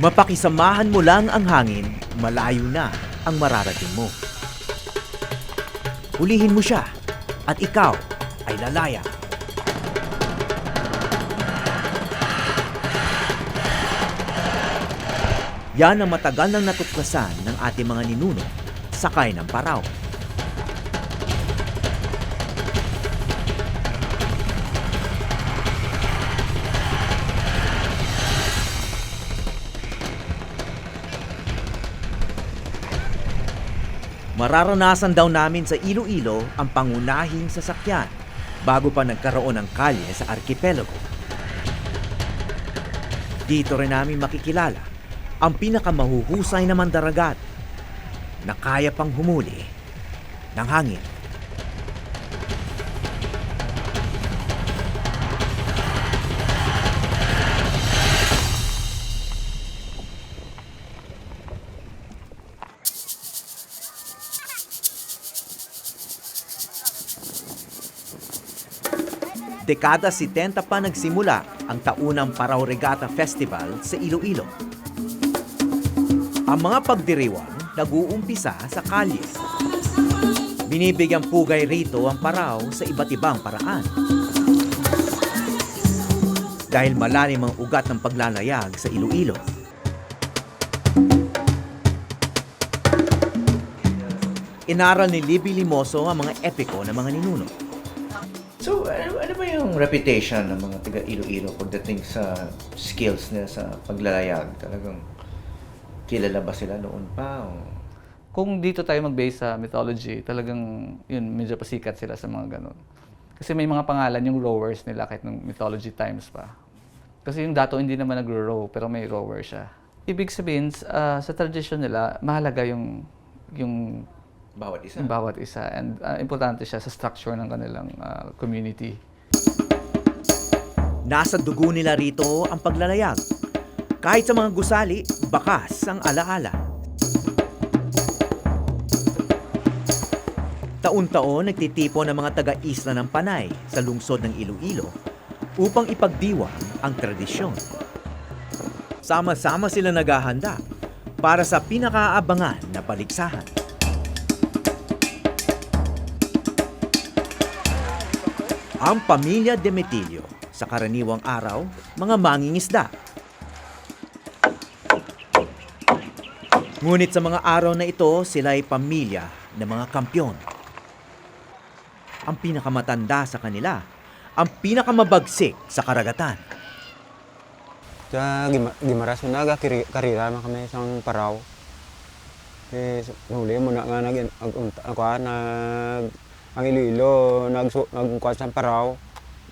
Mapakisamahan mo lang ang hangin, malayo na ang mararating mo. Hulihin mo siya at ikaw ay lalaya. Yan ang matagal nang natuklasan ng ating mga ninuno, sakay ng paraw. Mararanasan daw namin sa Iloilo ang pangunahing sasakyan bago pa nagkaroon ng kalye sa arkipelago. Dito rin namin makikilala ang pinakamahuhusay na mandaragat na kaya pang humuli ng hangin. Dekada 70 pa nagsimula ang taunang Paraw Regatta Festival sa Iloilo. Ang mga pagdiriwang nag-uumpisa sa kalye. Binibigyang pugay rito ang paraw sa iba't ibang paraan. Dahil malalim ang ugat ng paglalayag sa Iloilo. Inaral ni Libby Limoso ang mga epiko ng mga ninuno. So, ano ba yung reputation ng mga taga Iloilo pagdating sa skills nila sa paglalayag? Talagang kilala ba sila noon pa? O? Kung dito tayo mag-base sa mythology, talagang yun, medyo pasikat sila sa mga ganun. Kasi may mga pangalan yung rowers nila kahit nung mythology times pa. Kasi yung dato hindi naman nagro-row, pero may rower siya. Ibig sabihin, sa tradition nila, mahalaga yung Bawat isa? yung bawat isa. And importante siya sa structure ng kanilang community. Nasa dugo nila rito ang paglalayag. Kahit sa mga gusali, bakas ang alaala. Taon-taon nagtitipon ng mga taga-isla ng Panay sa lungsod ng Iloilo upang ipagdiwang ang tradisyon. Sama-sama sila naghahanda para sa pinakaabangan na paligsahan. Ang pamilya Demetilio, sa karaniwang araw, mga mangingisda. Ngunit sa mga araw na ito, sila ay pamilya ng mga kampyon. Ang pinakamatanda sa kanila, ang pinakamabagsik sa karagatan. Sa Gimaras naga karira na kami sang paraw. Huli mo na nga ang Iloilo nagkuha sa paraw.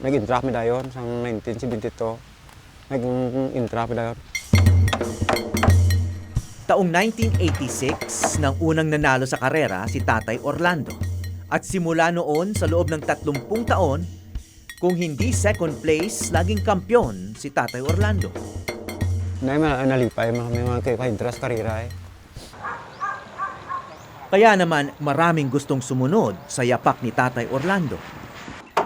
Nag-intract mi dayon sang 1972. Nag-intract mi dayon. Taong 1986 nang unang nanalo sa karera si Tatay Orlando. At simula noon sa loob ng 30 taon, kung hindi second place, laging kampyon si Tatay Orlando. Nalipay mga kahintras karira eh. Kaya naman maraming gustong sumunod sa yapak ni Tatay Orlando.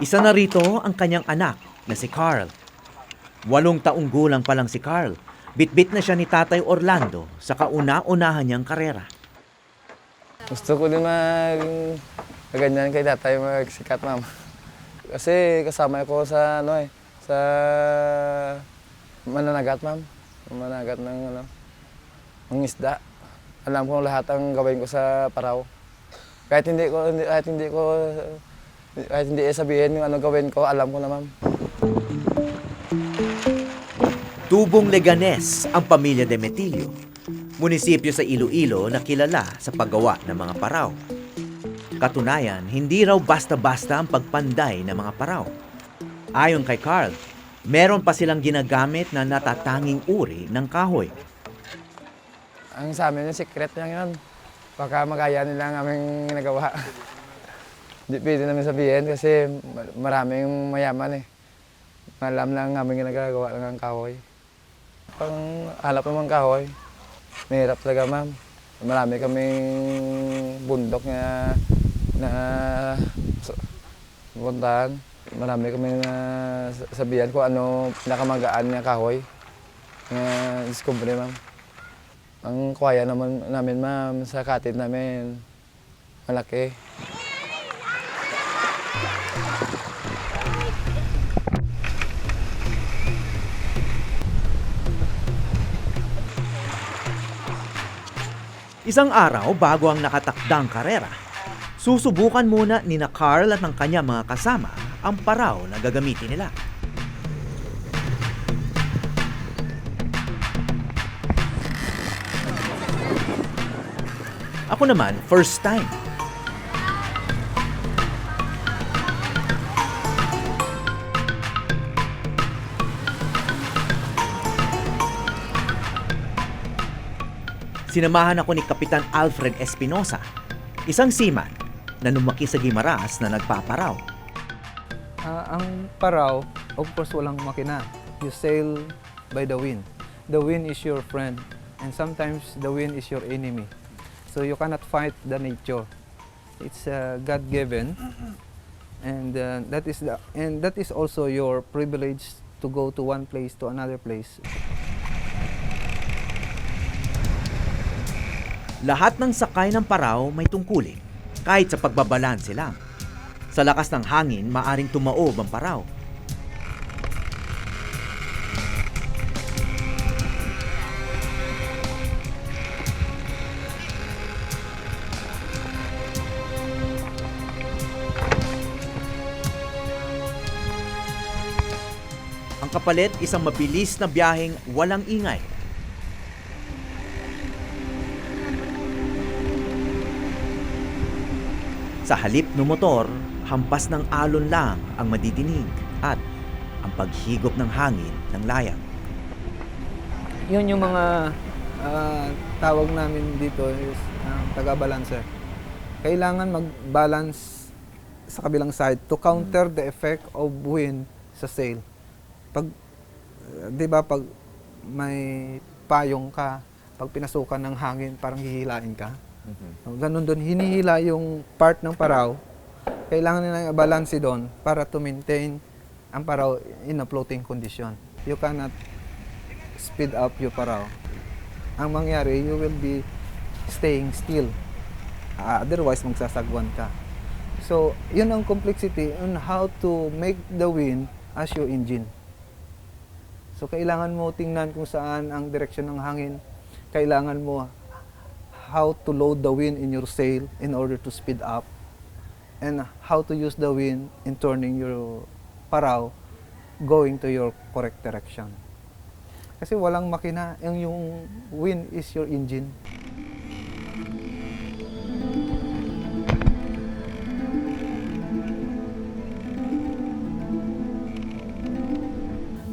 Isa na rito ang kanyang anak na si Carl. 8 taong gulang pa lang si Carl. Bitbit na siya ni Tatay Orlando sa kauna-unahan niyang karera. Gusto ko din ganyan kay tatay magsikat, ma'am. Kasi kasama ko sa sa mananagat, ma'am. Mananagat ng ng isda. Alam ko lahat ang gawin ko sa paraw. Kahit hindi sabihin yung ano gawin ko, alam ko na, ma'am. Tubong Leganes ang pamilya Demetilio, munisipyo sa Iloilo na kilala sa paggawa ng mga paraw. Katunayan, hindi raw basta-basta ang pagpanday ng mga paraw. Ayon kay Carl, meron pa silang ginagamit na natatanging uri ng kahoy. Ang sa amin yung secret lang yun. Baka magaya nila ang aming ginagawa. Hindi pwede namin sabihin kasi maraming mayaman eh. Alam lang ang aming ginagawa ng kahoy. Pang halap naman kahoy, mahirap talaga, ma'am. Marami kaming bundok na puntahan. Marami kaming sabihan kung ano pinakamagaan niya kahoy. Discovery, ma'am. Ang kwaya naman namin, ma'am, sa katid namin, malaki. Isang araw bago ang nakatakdang karera, susubukan muna ni na Carl at ng kanya mga kasama ang paraw na gagamitin nila. Ako naman, first time. Sinamahan ako ni Kapitan Alfred Espinosa, isang seaman na lumaki sa Guimaras na nagpaparaw. Ang paraw, of course, walang makina. You sail by the wind. The wind is your friend, and sometimes the wind is your enemy. So you cannot fight the nature. It's God-given, and that is also your privilege to go to one place to another place. Lahat ng sakay ng paraw may tungkulin, kahit sa pagbabalanse lang. Sa lakas ng hangin, maaring tumaob ang paraw. Ang kapalit, isang mabilis na biyaheng walang ingay. Sa halip ng motor, hampas ng alon lang ang madidinig at ang paghigop ng hangin ng layag. Yun yung mga tawag namin dito is taga-balancer. Kailangan mag-balance sa kabilang side to counter the effect of wind sa sail. Pag, di ba, pag may payong ka, pag pinasukan ng hangin, parang hihilain ka. Ganun doon, hinihila yung part ng paraw. Kailangan nila i-balance doon para to maintain ang paraw in a floating condition. You cannot speed up your paraw. Ang mangyari, you will be staying still. Otherwise, magsasagwan ka. So, yun ang complexity on how to make the wind as your engine. So, kailangan mo tingnan kung saan ang direksyon ng hangin. Kailangan mo how to load the wind in your sail in order to speed up, and how to use the wind in turning your paraw going to your correct direction. Kasi walang makina, yung wind is your engine.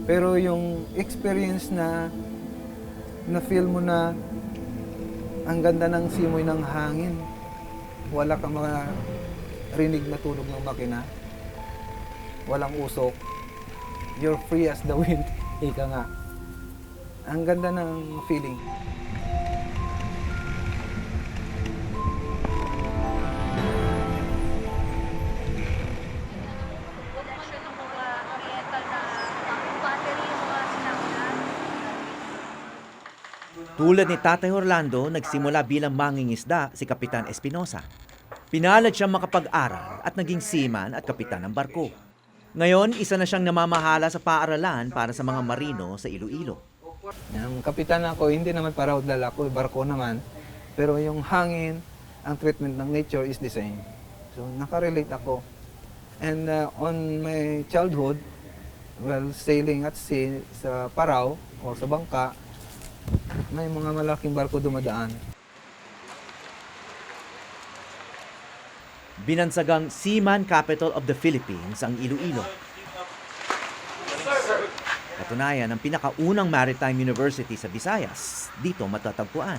Pero yung experience na feel mo na ang ganda ng simoy ng hangin, wala kang mga rinig na tunog ng makina, walang usok, you're free as the wind, ika nga. Ang ganda ng feeling. Tulad ni Tatay Orlando, nagsimula bilang mangingisda si Kapitan Espinosa. Pinalad siyang makapag-aral at naging seaman at kapitan ng barko. Ngayon, isa na siyang namamahala sa paaralan para sa mga marino sa Iloilo. Ang kapitan ako, hindi naman para dala ko, barko naman. Pero yung hangin, ang treatment ng nature is the same. So, nakarelate ako. And on my childhood, well, sailing at sea sa Parao o sa bangka, may mga malaking barko dumadaan. Binansagang Seaman Capital of the Philippines ang Iloilo. Katunayan, ang pinakaunang maritime university sa Visayas, dito matatagpuan.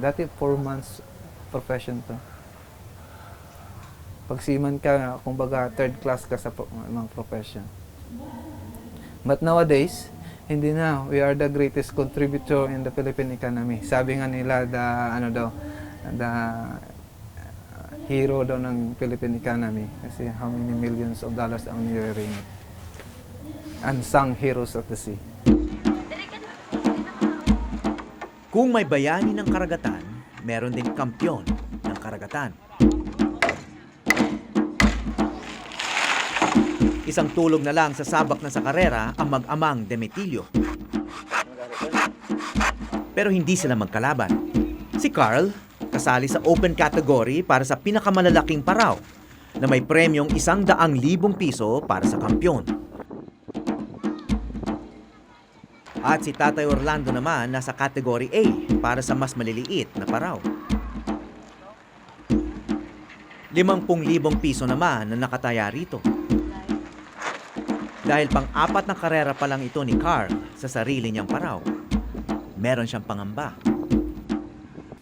Dati 4 months profession to. Pag seaman ka, kumbaga third class ka sa mga profession. But nowadays, hindi na. We are the greatest contributor in the Philippine economy. Sabi nga nila, hero daw ng Philippine economy kasi how many millions of dollars ang nire-remit. Unsung heroes of the sea. Kung may bayani ng karagatan, meron din kampyon ng karagatan. Isang tulog na lang sa sabak na sa karera ang mag-amang Demetilio. Pero hindi sila magkalaban. Si Carl, kasali sa open category para sa pinakamalalaking paraw na may premyong 100,000 piso para sa kampyon. At si Tatay Orlando naman nasa category A para sa mas maliliit na paraw. 50,000 piso naman na nakataya rito. Dahil pang-apat na karera pa lang ito ni Carl sa sarili niyang paraw, meron siyang pangamba.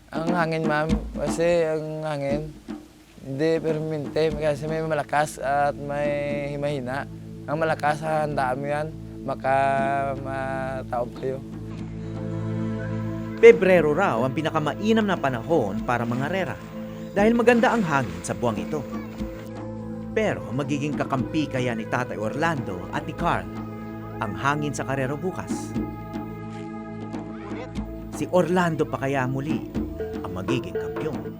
Ang hangin, ma'am, kasi ang hangin, hindi permanente kasi may malakas at may mahina. Ang malakas, handaan mo yan, mataob kayo. Pebrero raw ang pinakamainam na panahon para mangarera dahil maganda ang hangin sa buwang ito. Pero magiging kakampi kaya ni Tatay Orlando at ni Carl ang hangin sa karero bukas. Si Orlando pa kaya muli ang magiging kampiyon.